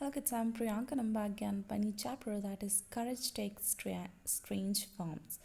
Hello kids, I'm Priyanka and I'm back again by a new chapter that is Courage Takes Strange Forms.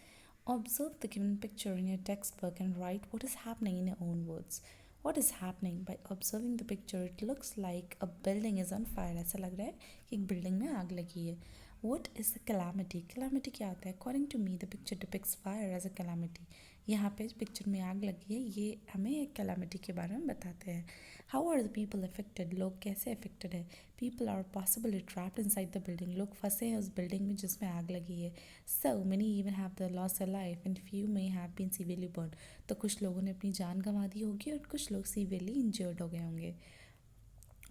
Observe the given picture in your textbook and write what is happening in your own words. What is happening? By observing the picture, it looks like a building is on fire. ऐसा लग रहा है कि एक building में आग लगी है. What is a calamity? Calamity क्या होता है? According to me, the picture depicts fire as a calamity. यहाँ पे पिक्चर में आग लगी है, ये हमें एक कैलामिटी के बारे में बताते हैं. How are the people affected? लोग कैसे अफेक्टेड है? People are possibly trapped inside the building. लोग फंसे हैं उस बिल्डिंग में जिसमें आग लगी है. So many even have the loss a life and few may have been severely burn. तो कुछ लोगों ने अपनी जान गंवा दी होगी और कुछ लोग सीवियरली इंजर्ड हो गए होंगे.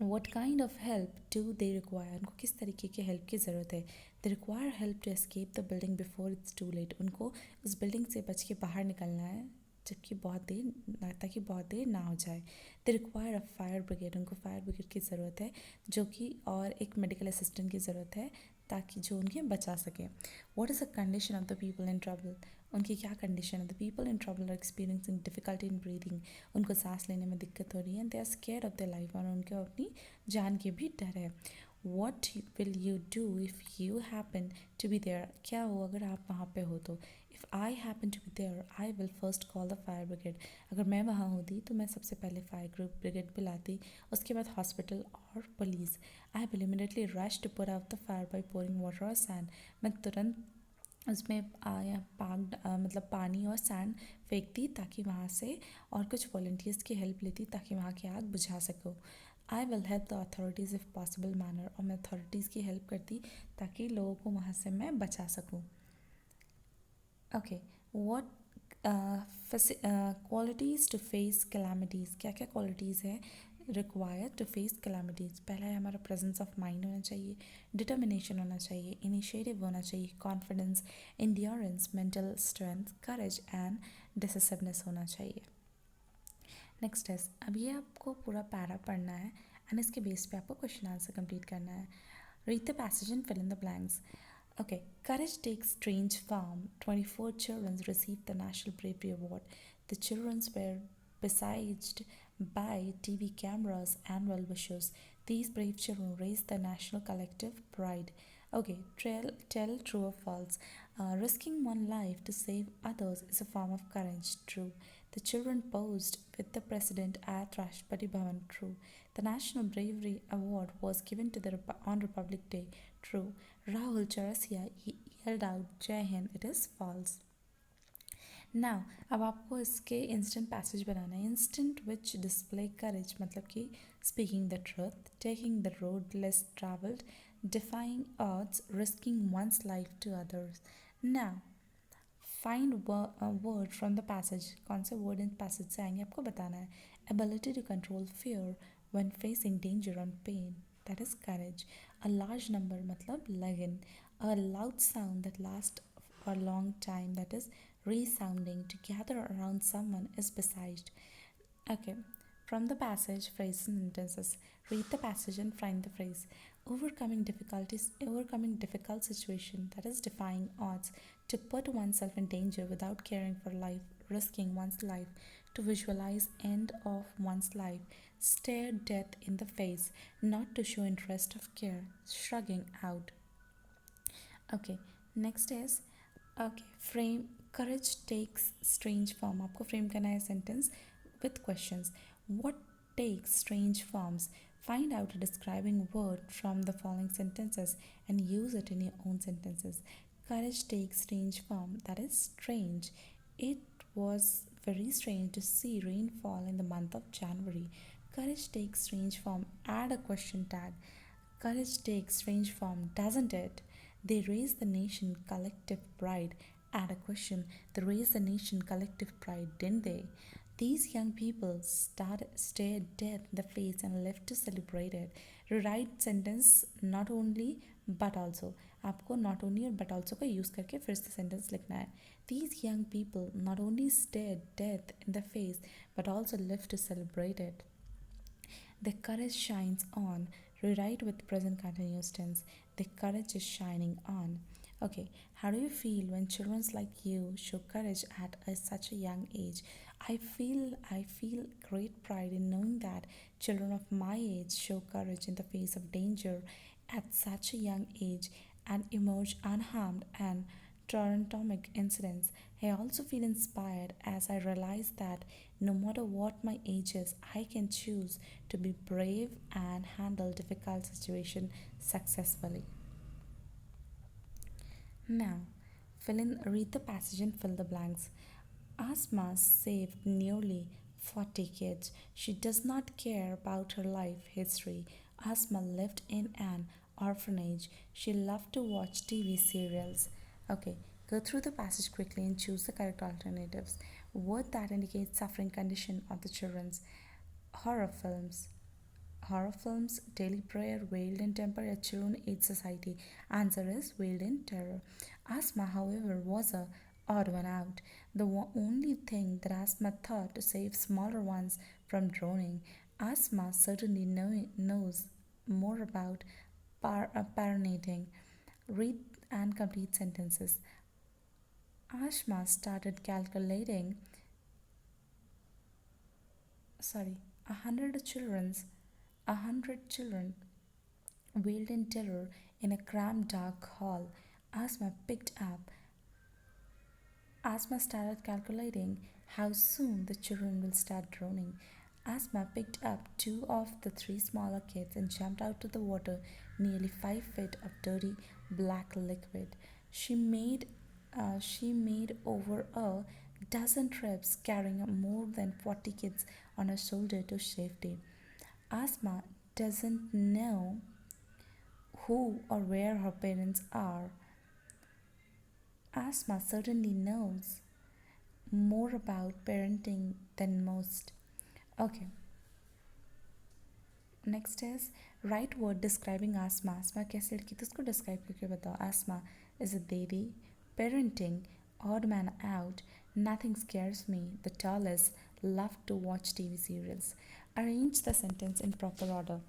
What kind of help do they require? उनको किस तरीके की हेल्प की ज़रूरत है? They require help to escape the building before it's too late. उनको उस बिल्डिंग से बच के बाहर निकलना है जबकि बहुत देर ताकि बहुत देर ना हो जाए. They require a fire brigade. उनको फायर ब्रिगेड की ज़रूरत है जो कि और एक मेडिकल असिस्टेंट की ज़रूरत है ताकि जो उनके बचा सके. What is the condition of the people in trouble? उनकी क्या कंडीशन है? The people in trouble are experiencing difficulty in breathing. उनको सांस लेने में दिक्कत हो रही है. They are scared of their life. और उनको अपनी जान के भी डर है. What will you do if you happen to be there? क्या हो अगर आप वहाँ पे हो तो? If I happen to be there I will first call the fire brigade. अगर मैं वहाँ होती तो मैं सबसे पहले फायर ब्रिगेड बुलाती, उसके बाद हॉस्पिटल और police. I will immediately rush to put out the fire by pouring water और सैंड. मैं तुरंत उसमें मतलब पानी और सैंड फेंकती ताकि वहाँ से, और कुछ वॉल्टियर्स की हेल्प लेती ताकि वहाँ की आग बुझा सको. I will help the authorities if possible manner. और मैं अथॉरिटीज़ की हेल्प करती ताकि लोगों को वहाँ से मैं बचा सकूँ. Okay, what qualities to face calamities? क्या क्या क्वालिटीज़ है रिक्वायर्ड टू फेस कैलामिटीज़? पहला है हमारा प्रेजेंस ऑफ माइंड होना चाहिए, डिटर्मिनेशन होना चाहिए, इनिशिएटिव होना चाहिए, confidence, endurance, mental strength, courage and decisiveness होना चाहिए. नेक्स्ट है, अब ये आपको पूरा पैरा पढ़ना है एंड इसके बेस पे आपको क्वेश्चन आंसर कंप्लीट करना है. Read the passage and fill in the blanks. Okay, courage takes strange form. 24 children received the National Bravery Award. The children were besieged by TV cameras and well-wishers. These brave children raised the national collective pride. Okay, tell true or false. Risking one life to save others is a form of courage. True. The children posed with the president at Rashtrapati Bhavan. True. The National Bravery Award was given to on Republic Day. True. Rahul Chaurasia yelled out Jai Hind. It is false. Now, अब आपको इसके instant passage बनाना है. Instant विच display करेज मतलब कि speaking the truth, taking the road less travelled, defying odds, risking one's life to others. Now, find word from the passage. कौन से word in passage से आएंगे आपको बताना है. Ability to control fear when facing danger on pain, that is courage. A large number मतलब लगन. A loud sound that last a long time, that is resounding. To gather around someone is besieged. Okay, from the passage, phrases and sentences. Read the passage and find the phrase. Overcoming difficult situation, that is defying odds. To put oneself in danger without caring for life, risking one's life. To visualize end of one's life. Stare death in the face, not to show interest of care. Shrugging out. Okay, next is okay, frame. Courage takes strange form. आपको frame करना है sentence with questions. What takes strange forms? Find out a describing word from the following sentences and use it in your own sentences. Courage takes strange form. That is strange. It was very strange to see rainfall in the month of January. Courage takes strange form. Add a question tag. Courage takes strange form, doesn't it? They raise the nation collective pride. Add a question. They raise the nation collective pride, didn't they? These young people stared death in the face and lived to celebrate it. Rewrite sentence not only but also. आपको not only और but also का use करके फिर से sentence लिखना है. These young people not only stared death in the face but also lived to celebrate it. The courage shines on. Rewrite with present continuous tense. The courage is shining on. Okay, how do you feel when children like you show courage at such a young age? I feel great pride in knowing that children of my age show courage in the face of danger at such a young age and emerge unharmed and Torontomic incidents. I also feel inspired as I realize that no matter what my age is, I can choose to be brave and handle difficult situations successfully. Now, read the passage and fill the blanks. Asma saved nearly 40 kids. She does not care about her life history. Asma lived in an orphanage. She loved to watch TV serials. Okay, go through the passage quickly and choose the correct alternatives. Word that indicates suffering condition of the children's horror films. Horror films, Daily Prayer, Veiled in Temper, a Children Aid Society. Answer is Veiled in Terror. Asthma, however, was a odd one out. The only thing that Asthma thought to save smaller ones from drowning. Asthma certainly knows more about parenting. Read and complete sentences. Ashma started calculating, sorry, 100 children wailed in terror in a cramped dark hall. Asma picked up. Asma started calculating how soon the children will start droning. Asma picked up two of the three smaller kids and jumped out of the water, nearly 5 feet of dirty black liquid. She made over a dozen trips, carrying more than 40 kids on her shoulder to safety. Asma doesn't know who or where her parents are. Asma certainly knows more about parenting than most. Okay, next is write word describing asthma. Asthma कैसी लड़की तो उसको describe करके बताओ. Asthma is a baby, parenting, odd man out, nothing scares me, the tallest, love to watch TV serials. Arrange the sentence in proper order.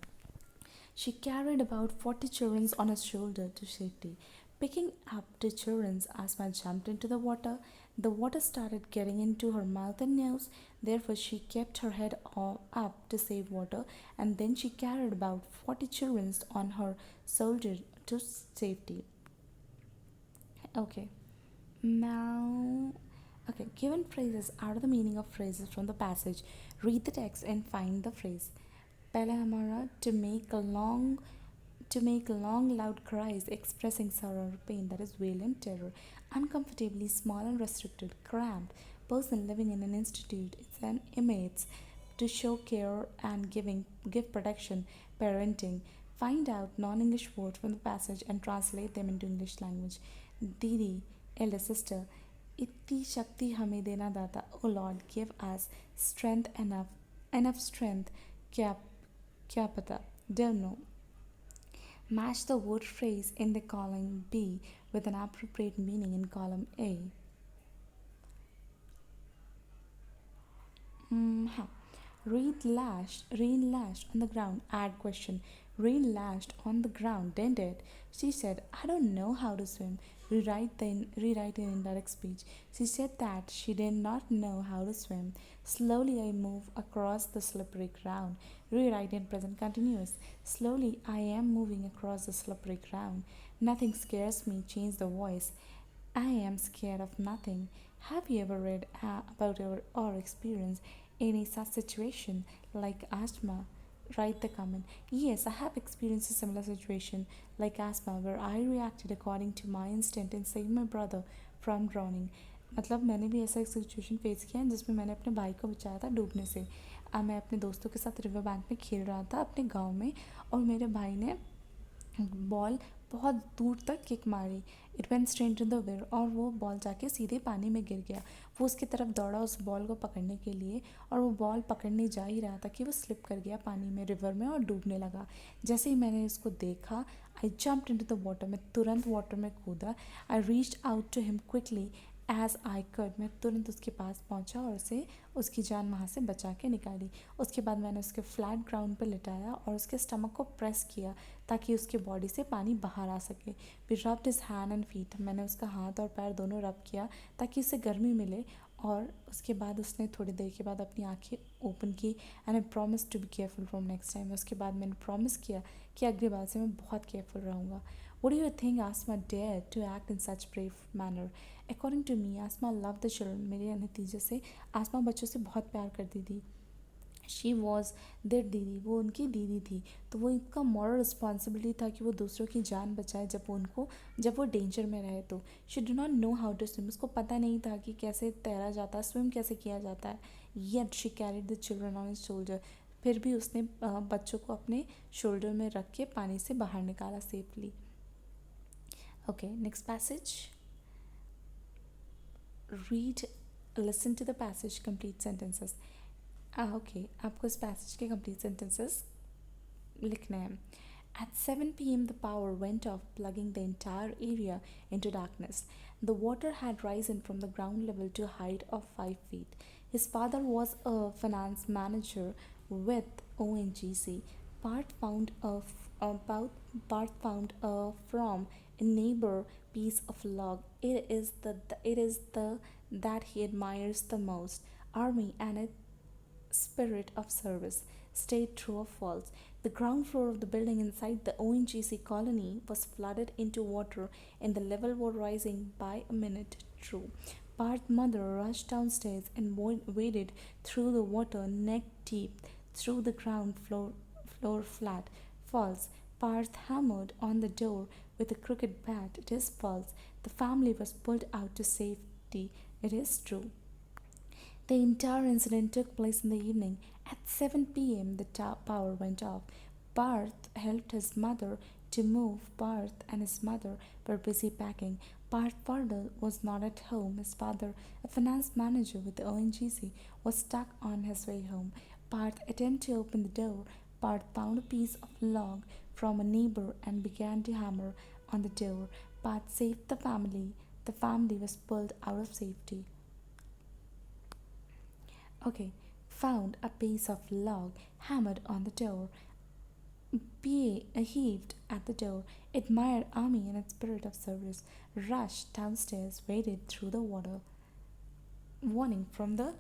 She carried about 40 children on her shoulder to safety. Picking up the children, Asma jumped into the water. The water started getting into her mouth and nose. Therefore, she kept her head up to save water, and then she carried about 40 children on her shoulder to safety. Okay, now, okay, given phrases are the meaning of phrases from the passage. Read the text and find the phrase. पहले हमारा to make long loud cries expressing sorrow or pain, that is wail and terror. Uncomfortably small and restricted, cramped, person living in an institute, it's an image to show care and give protection, parenting. Find out non-English words from the passage and translate them into English language. Didi, elder sister, इतनी शक्ति हमें देना दाता. O Lord, give us strength enough strength. क्या क्या पता? Don't know. Match the word phrase in the column B with an appropriate meaning in column A. Huh. Rain lashed on the ground. Add question. Rain lashed on the ground, didn't it? She said, I don't know how to swim. Rewrite in indirect speech. She said that she did not know how to swim. Slowly I move across the slippery ground. Rewrite in present continuous. Slowly I am moving across the slippery ground. Nothing scares me. Change the voice. I am scared of nothing. Have you ever read about or experienced any such situation like asthma? Write the comment. Yes, I have experienced a similar situation like asthma where I reacted according to my instinct and saved my brother from drowning. मतलब मैंने भी ऐसा एक situation face किया है जिसमें मैंने अपने भाई को बचाया था डूबने से. मैं अपने दोस्तों के साथ रिवर बैंक में खेल रहा था अपने गांव में और मेरे भाई ने बॉल बहुत दूर तक किक मारी. It went straight in the air और वो बॉल जाके सीधे पानी में गिर गया. वो उसकी तरफ दौड़ा उस बॉल को पकड़ने के लिए और वो बॉल पकड़ने जा ही रहा था कि वो स्लिप कर गया पानी में रिवर में और डूबने लगा. जैसे ही मैंने इसको देखा I jumped into the water. मैं तुरंत वाटर में कूदा. I reached out to him quickly as I could. मैं तुरंत उसके पास पहुंचा और उसे उसकी जान वहाँ से बचा के निकाली. उसके बाद मैंने उसके फ्लैट ग्राउंड पर लिटाया और उसके स्टमक को प्रेस किया ताकि उसके बॉडी से पानी बाहर आ सके. We rubbed his hand and feet. मैंने उसका हाथ और पैर दोनों रब किया ताकि उसे गर्मी मिले. और उसके बाद उसने थोड़ी देर के बाद अपनी आंखें ओपन की and I promise to be careful from next time. उसके बाद मैंने प्रॉमिस किया कि अगली बार से मैं बहुत केयरफुल रहूँगा. What do you think Asma dared to act in such brave manner? According to me, Asma loved the children. मेरे नतीजे से आसमा बच्चों से बहुत प्यार करती थी. शी वॉज देयर दीदी, वो उनकी दीदी थी. तो वो इनका मॉरल रिस्पॉन्सिबिलिटी था कि वो दूसरों की जान बचाए जब वो डेंजर में रहे. तो she do not know how to swim, उसको पता नहीं था कि कैसे तैरा जाता है, स्विम कैसे किया जाता है. Yet she carried the children on his shoulder, फिर भी उसने बच्चों को अपने शोल्डर में रख के पानी से बाहर निकाला safely. Okay, next passage. Read, listen to the passage, complete sentences. Okay, आपको इस पैसेज के कंप्लीट सेंटेंसेस लिखने हैं. At 7 p.m., the power went off, plugging the entire area into darkness. The water had risen from the ground level to a height of 5 feet. His father was a finance manager with ONGC. Part found a from a neighbor piece of log. It is the that he admires the most. Army and its spirit of service stayed true or false. The ground floor of the building inside the ONGC colony was flooded into water and the level was rising by a minute. True. Parth's mother rushed downstairs and waded through the water neck deep through the floor flat. False. Parth hammered on the door with a crooked bat. It is false. The family was pulled out to safety. It is true. The entire incident took place in the evening. At 7 p.m., the power went off. Parth helped his mother to move. Parth and his mother were busy packing. Parth's father was not at home. His father, a finance manager with the ONGC, was stuck on his way home. Parth attempted to open the door. Parth found a piece of log from a neighbor and began to hammer on the door. Parth saved the family. The family was pulled out of safety. Okay, found a piece of log, hammered on the door, heaved at the door, admired army and its spirit of service, rushed downstairs, waded through the water. Warning from the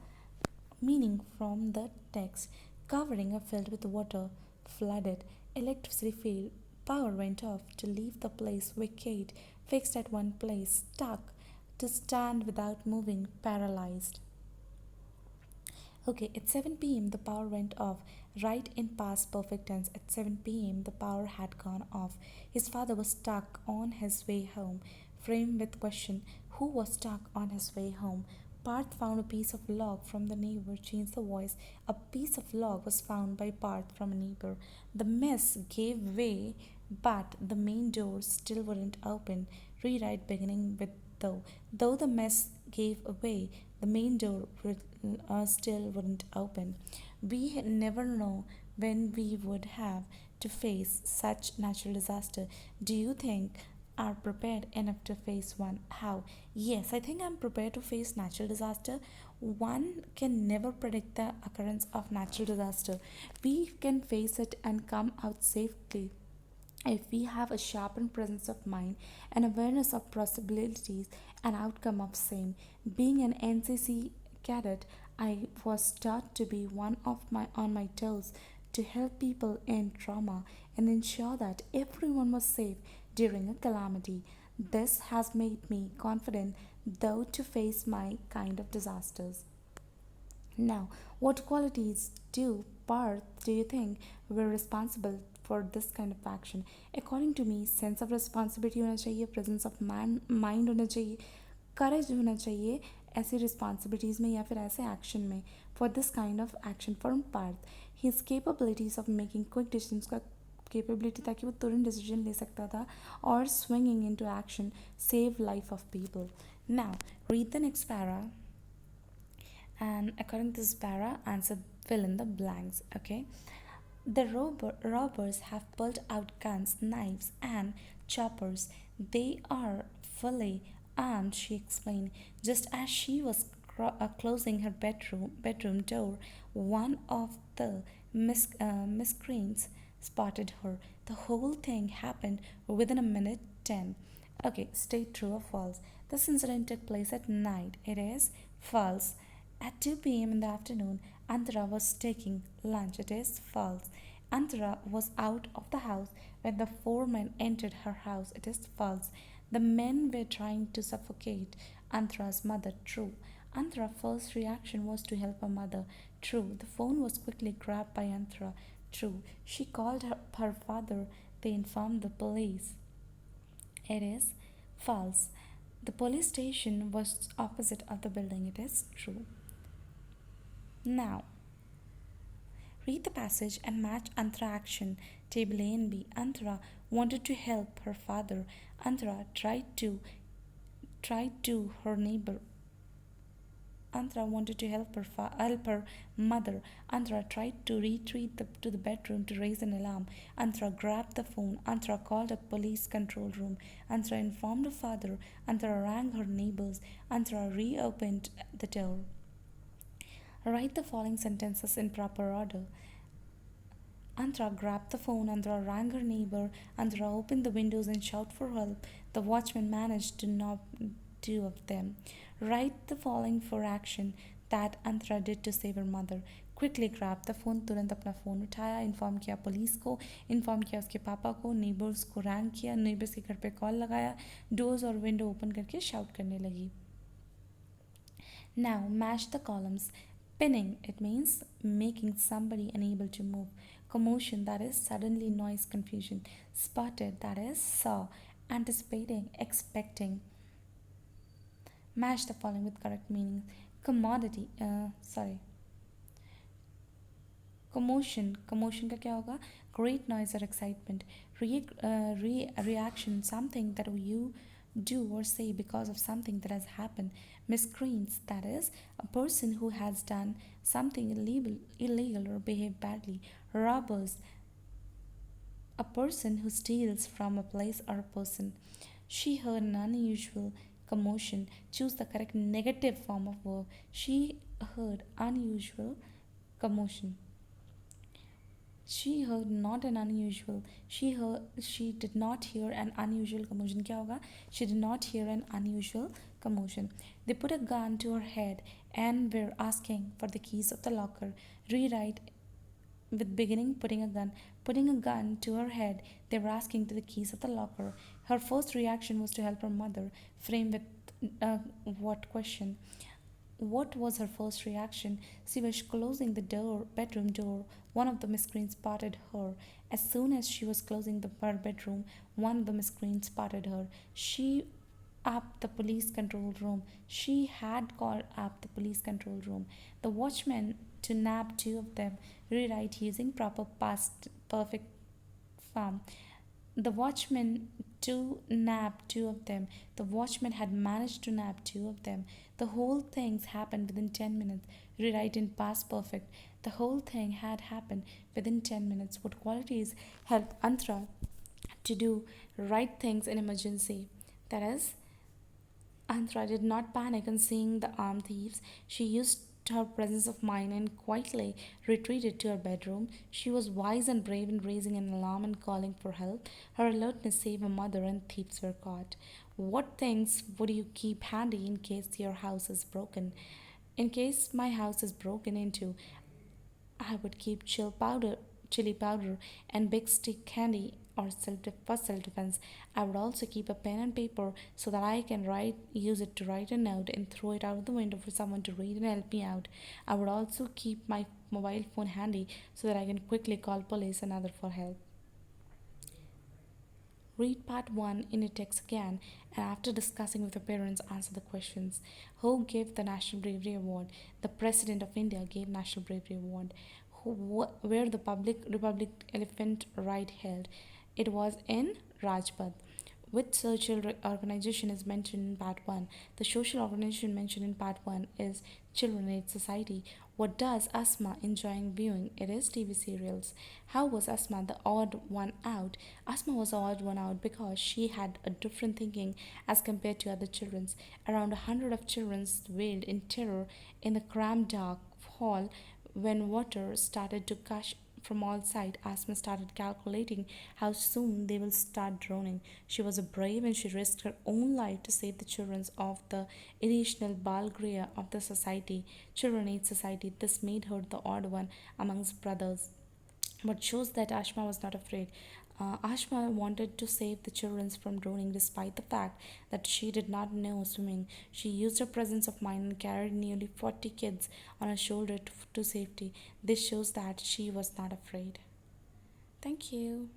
meaning from the text: covering a field with water, flooded, electricity failed, power went off, to leave the place vacant, fixed at one place, stuck, to stand without moving, paralyzed. Okay, at 7 p.m., the power went off. Right in past perfect tense. At 7 p.m., the power had gone off. His father was stuck on his way home. Frame with question: who was stuck on his way home? Parth found a piece of log from the neighbor. Change the voice. A piece of log was found by Parth from a neighbor. The mess gave way, but the main door still wouldn't open. Rewrite beginning with though. Though the mess gave way, the main door still wouldn't open. We never know when we would have to face such natural disaster. Do you think are prepared enough to face one? How? Yes, I think I'm prepared to face natural disaster. One can never predict the occurrence of natural disaster. We can face it and come out safely if we have a sharpened presence of mind and awareness of possibilities and outcome of same. Being an NCC cadet, I was taught to be one of my on my toes, to help people in trauma and ensure that everyone was safe during a calamity. This has made me confident though to face my kind of disasters. Now, what qualities do Parth do you think were responsible for this kind of action? According to me, sense of responsibility होना चाहिए, presence of mind होना चाहिए, courage होना चाहिए ऐसी responsibilities में या फिर ऐसे action में. For this kind of action from Parth, his capabilities of making quick decisions का capability ताकि वो तुरंत decision ले सकता था और swinging into action save life of people. Now, read the next para. And according to this para, answer fill in the blanks. Okay, the robbers have pulled out guns, knives, and choppers. They are fully armed, she explained. Just as she was closing her bedroom door, one of the miscreants spotted her. The whole thing happened within a minute 10. Okay, stay true or false. This incident took place at night. It is false. At 2 p.m. in the afternoon, Antara was taking lunch. It is false. Antara was out of the house when the four men entered her house. It is false. The men were trying to suffocate Antara's mother. True. Antara's first reaction was to help her mother. True. The phone was quickly grabbed by Antara. True. She called her father. They informed the police. It is false. The police station was opposite of the building. It is true. Now, read the passage and match Antara action. Table A and B. Antara wanted to help her father. Antara tried to her neighbor. Antara wanted to help her mother. Antara tried to retreat to the bedroom to raise an alarm. Antara grabbed the phone. Antara called a police control room. Antara informed her father. Antara rang her neighbors. Antara reopened the door. Write the following sentences in proper order. Antara grabbed the phone. Antara rang her neighbor. Antara opened the windows and shouted for help. The watchman managed to knock two of them. Write the following for action that Antara did to save her mother. Quickly grab the phone, तुरंत अपना phone उठाया, inform किया police को, inform किया उसके पापा को, neighbours को रैंक किया, नेबर्स के घर पे कॉल लगाया, डोर्स और विंडो ओपन करके शाउट करने लगी. Now match the columns. Pinning, it means making somebody unable to move. Commotion, that is suddenly noise, confusion. Spotted, that is saw. Anticipating, expecting. Match the following with correct meaning. Commotion, commotion का क्या होगा? Great noise or excitement. Reaction, something that you do or say because of something that has happened. Miscreants, that is a person who has done something illegal or behaved badly. Robbers, a person who steals from a place or a person. She heard an unusual commotion. Choose the correct negative form of verb. She heard unusual commotion. She heard not an unusual. She did not hear an unusual commotion. क्या होगा? She did not hear an unusual commotion. They put a gun to her head and were asking for the keys of the locker. Rewrite with beginning putting a gun to her head. They were asking to the keys of the locker. Her first reaction was to help her mother. Frame with what question? What was her first reaction? She was closing the bedroom door. One of the miscreants spotted her. As soon as she was closing her bedroom, one of the miscreants spotted her. She up the police control room. She had called up the police control room. The watchman to nab two of them. Rewrite using proper past perfect form. The watchman to nab two of them. The watchman had managed to nab two of them. The whole thing happened within 10 minutes. Rewrite in past perfect. The whole thing had happened within 10 minutes. What qualities help Antara to do right things in emergency? That is, Antara did not panic on seeing the armed thieves. She used her presence of mind and quietly retreated to her bedroom. She was wise and brave in raising an alarm and calling for help. Her alertness saved her mother and thieves were caught. What things would you keep handy in case your house is broken? In case my house is broken into, I would keep chili powder, and big stick candy or for self defense. I would also keep a pen and paper so that I can use it to write a note and throw it out of the window for someone to read and help me out. I would also keep my mobile phone handy so that I can quickly call police and other for help. Read part 1 in a text again and after discussing with your parents answer the questions. Who gave the National Bravery Award? The President of India gave National Bravery Award. Where the public Republic Elephant Ride held? It was in Rajpath. Which social organization is mentioned in part 1? The social organization mentioned in part 1 is Children Aid Society. What does Asma enjoying viewing? It is TV serials. How was Asma the odd one out? Asma was the odd one out because she had a different thinking as compared to other children. Around 100 of children wailed in terror in the cramped dark hall when water started to gush from all sides. Asma started calculating how soon they will start drowning. She was brave and she risked her own life to save the children of the irrational Balgria of the society, Children Aid Society. This made her the odd one amongst brothers. but shows that Ashma was not afraid. Ashma wanted to save the children from drowning despite the fact that she did not know swimming. She used her presence of mind and carried nearly 40 kids on her shoulder to safety. This shows that she was not afraid. Thank you.